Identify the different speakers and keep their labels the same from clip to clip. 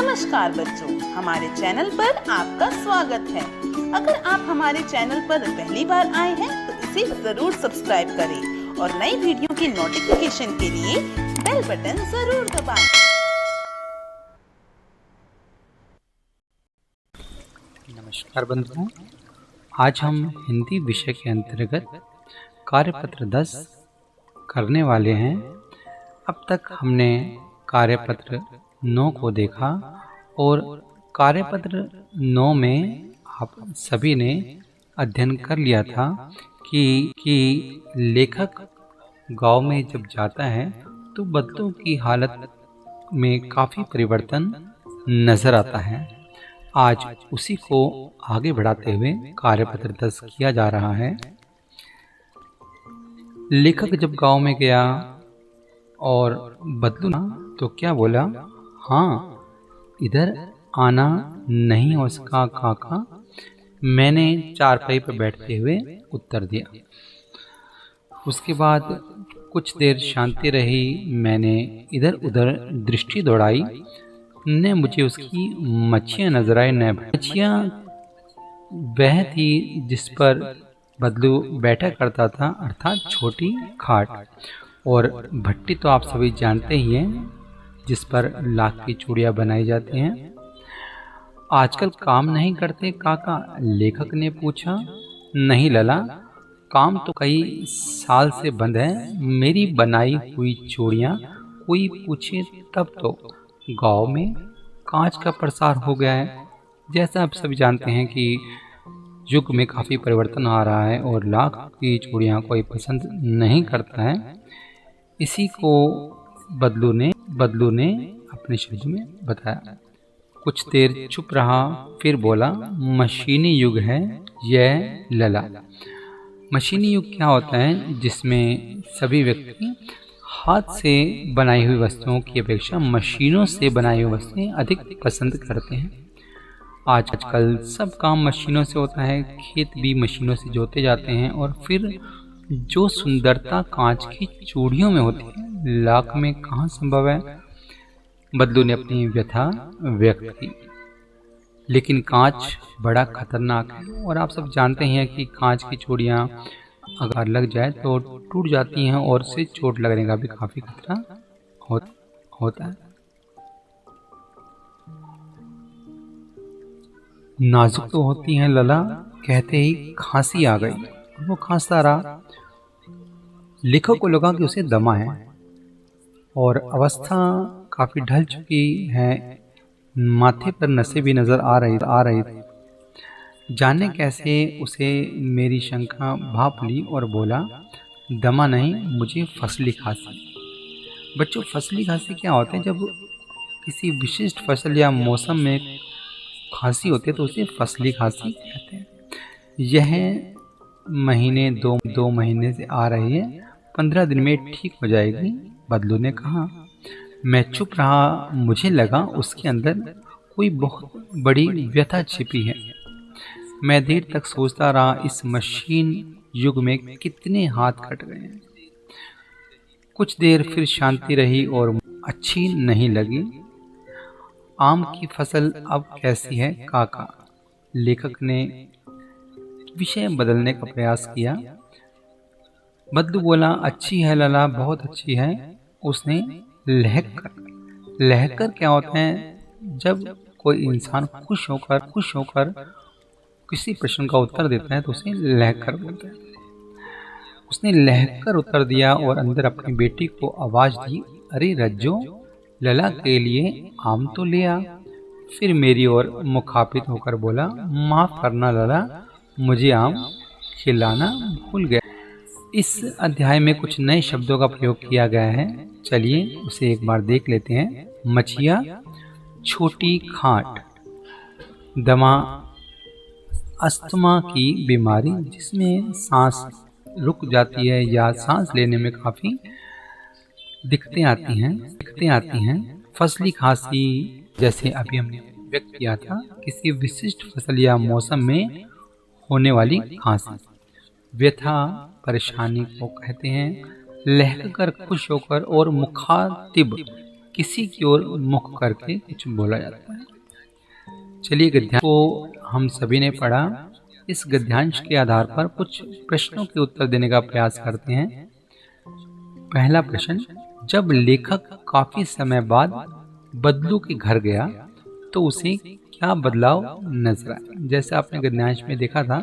Speaker 1: नमस्कार बच्चों, हमारे चैनल पर आपका स्वागत है। अगर आप हमारे चैनल पर पहली बार आए हैं तो इसे जरूर सब्सक्राइब करें और नई वीडियो की नोटिफिकेशन के लिए बेल बटन जरूर दबाएं।
Speaker 2: नमस्कार बंधुओं, आज हम हिंदी विषय के अंतर्गत कार्यपत्र 10 करने वाले हैं। अब तक हमने कार्यपत्र 9 को देखा और कार्यपत्र 9 में आप सभी ने अध्ययन कर लिया था कि लेखक गांव में जब जाता है तो बदलू की हालत में काफ़ी परिवर्तन नज़र आता है। आज उसी को आगे बढ़ाते हुए कार्यपत्र 10 किया जा रहा है। लेखक जब गांव में गया और बदलू ना तो क्या बोला, हाँ इधर आना नहीं हो सका काका, मैंने चारपाई पर बैठते हुए उत्तर दिया। उसके बाद कुछ देर शांति रही, मैंने इधर उधर दृष्टि दौड़ाई, न मुझे उसकी मच्छियाँ नजर आई न मच्छियाँ वह थी जिस पर बदलू बैठा करता था, अर्थात छोटी खाट। और भट्टी तो आप सभी जानते ही हैं जिस पर लाख की चूड़ियाँ बनाई जाती हैं। आजकल काम नहीं करते काका, लेखक ने पूछा। नहीं लला, काम तो कई साल से बंद है। मेरी बनाई हुई चूड़ियाँ कोई पूछे तब तो। गांव में कांच का प्रसार हो गया है। जैसा आप सभी जानते हैं कि युग में काफ़ी परिवर्तन आ रहा है और लाख की चूड़ियाँ कोई पसंद नहीं करता है। इसी को बदलू ने अपने शब्द में बताया। कुछ देर चुप रहा, फिर बोला, मशीनी युग है यह लला। मशीनी युग क्या होता है? जिसमें सभी व्यक्ति हाथ से बनाई हुई वस्तुओं की अपेक्षा मशीनों से बनाई हुई वस्तुएं अधिक पसंद करते हैं। आजकल सब काम मशीनों से होता है, खेत भी मशीनों से जोते जाते हैं और फिर जो सुंदरता कांच की चूड़ियों में होती है लाख में कहाँ संभव है। बदलू ने अपनी व्यथा व्यक्त की। लेकिन कांच बड़ा खतरनाक है और आप सब जानते हैं कि कांच की चूड़ियाँ अगर लग जाए तो टूट जाती हैं और उससे चोट लगने का भी काफी खतरा होता है। नाजुक तो होती हैं लला, कहते ही खांसी आ गई। वो खांसता रहा। लेखक को लगा कि उसे दमा है और अवस्था काफी ढल चुकी है। माथे पर नसें भी नजर आ रही थी। जाने कैसे उसे मेरी शंका भाप ली और बोला, दमा नहीं, मुझे फसली खांसी। बच्चों, फसली खांसी क्या होता है? जब किसी विशिष्ट फसल या मौसम में खांसी होती है तो उसे फसली खांसी कहते हैं। यह महीने दो महीने से आ रही है, 15 दिन में ठीक हो जाएगी, बदलू ने कहा। मैं चुप रहा। मुझे लगा उसके अंदर कोई बहुत बड़ी व्यथा छिपी है। मैं देर तक सोचता रहा, इस मशीन युग में कितने हाथ कट गए हैं। कुछ देर फिर शांति रही और अच्छी नहीं लगी। आम की फसल अब कैसी है काका? लेखक ने विषय बदलने का प्रयास किया। बदलू बोला, अच्छी है लला, बहुत अच्छी है। उसने लहकर क्या होता है? जब कोई इंसान खुश होकर किसी प्रश्न का उत्तर देता है तो उसे लहकर बोलते हैं। उसने लहकर उत्तर दिया और अंदर अपनी बेटी को आवाज दी, अरे रज्जो, लला के लिए आम तो ले आ। फिर मेरी ओर मुखापित होकर बोला, माफ करना लला, मुझे आम खिलाना भूल गया। इस अध्याय में कुछ नए शब्दों का प्रयोग किया गया है। चलिए उसे एक बार देख लेते हैं। मछिया, छोटी खाट, दमा, अस्थमा की बीमारी जिसमें सांस रुक जाती है या सांस लेने में काफी दिक्कतें आती हैं। फसली खांसी, जैसे अभी हमने व्यक्त किया था, किसी विशिष्ट फसल या मौसम में होने वाली खांसी। व्यथा, परेशानी को कहते हैं। लहकर, खुश होकर और मुखातिब किसी की ओर मुख करके कुछ बोला जाता है। चलिए गद्यांश को हम सभी ने पढ़ा। इस गद्यांश के आधार पर कुछ प्रश्नों के उत्तर देने का प्रयास करते हैं। पहला प्रश्न, जब लेखक काफी समय बाद बदलू के घर गया तो उसे क्या बदलाव नजर आया। जैसे आपने गद्यांश में देखा था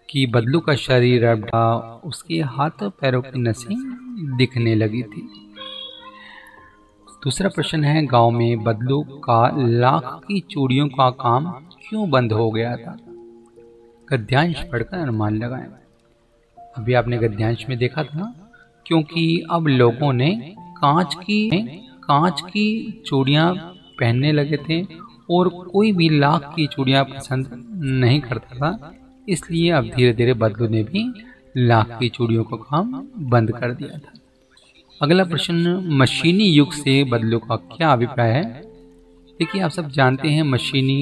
Speaker 2: कि बदलू का शरीर अब था, उसके हाथों पैरों की नसें दिखने लगी थी। दूसरा प्रश्न है, गांव में बदलू का लाख की चूड़ियों का काम क्यों बंद हो गया था। गद्यांश पढ़कर अनुमान लगाएं। अभी आपने गद्यांश में देखा था क्योंकि अब लोगों ने कांच की चूड़ियां पहनने लगे थे और कोई भी लाख की चूड़ियां पसंद नहीं करता था, इसलिए अब धीरे धीरे बदलू ने भी लाख की चूड़ियों का काम बंद कर दिया था। अगला प्रश्न, मशीनी युग से बदलू का क्या अभिप्राय है। देखिए, आप सब जानते हैं मशीनी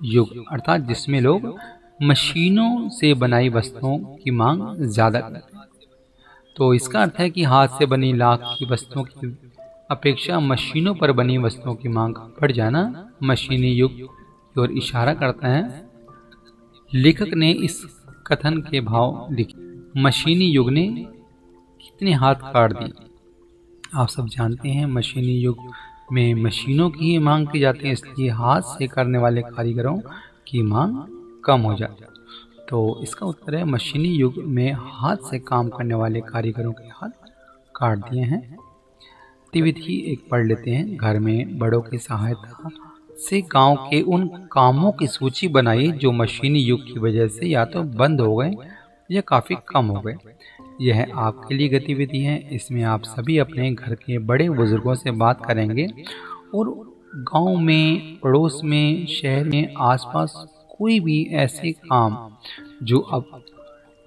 Speaker 2: युग अर्थात जिसमें लोग मशीनों से बनाई वस्तुओं की मांग ज्यादा करते हैं। तो इसका अर्थ है कि हाथ से बनी लाख की वस्तुओं की अपेक्षा मशीनों पर बनी वस्तुओं की मांग बढ़ जाना मशीनी युग की ओर इशारा करता है। लेखक ने इस कथन के भाव लिखे। मशीनी युग ने कितने हाथ काट दिए। आप सब जानते हैं मशीनी युग में मशीनों की ही मांग की जाती है, इसलिए हाथ से करने वाले कारीगरों की मांग कम हो जाती है। तो इसका उत्तर है मशीनी युग में हाथ से काम करने वाले कारीगरों के हाथ काट दिए हैं। गतिविधि एक पढ़ लेते हैं। घर में बड़ों की सहायता से गांव के उन कामों की सूची बनाई जो मशीनी युग की वजह से या तो बंद हो गए या काफ़ी कम हो गए। यह आपके लिए गतिविधि है। इसमें आप सभी अपने घर के बड़े बुजुर्गों से बात करेंगे और गांव में, पड़ोस में, शहर में, आसपास कोई भी ऐसे काम जो अब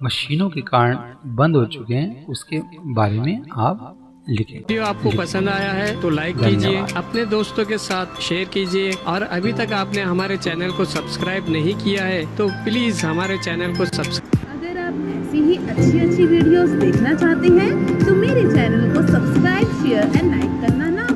Speaker 2: मशीनों के कारण बंद हो चुके हैं उसके बारे में आप लिखें।
Speaker 3: वीडियो आपको पसंद आया है तो लाइक कीजिए, अपने दोस्तों के साथ शेयर कीजिए और अभी तक आपने हमारे चैनल को सब्सक्राइब नहीं किया है तो प्लीज हमारे चैनल को सब्सक्राइब।
Speaker 1: अगर आप ऐसी ही अच्छी वीडियोस देखना चाहते हैं तो मेरे चैनल को सब्सक्राइब, शेयर एंड लाइक करना ना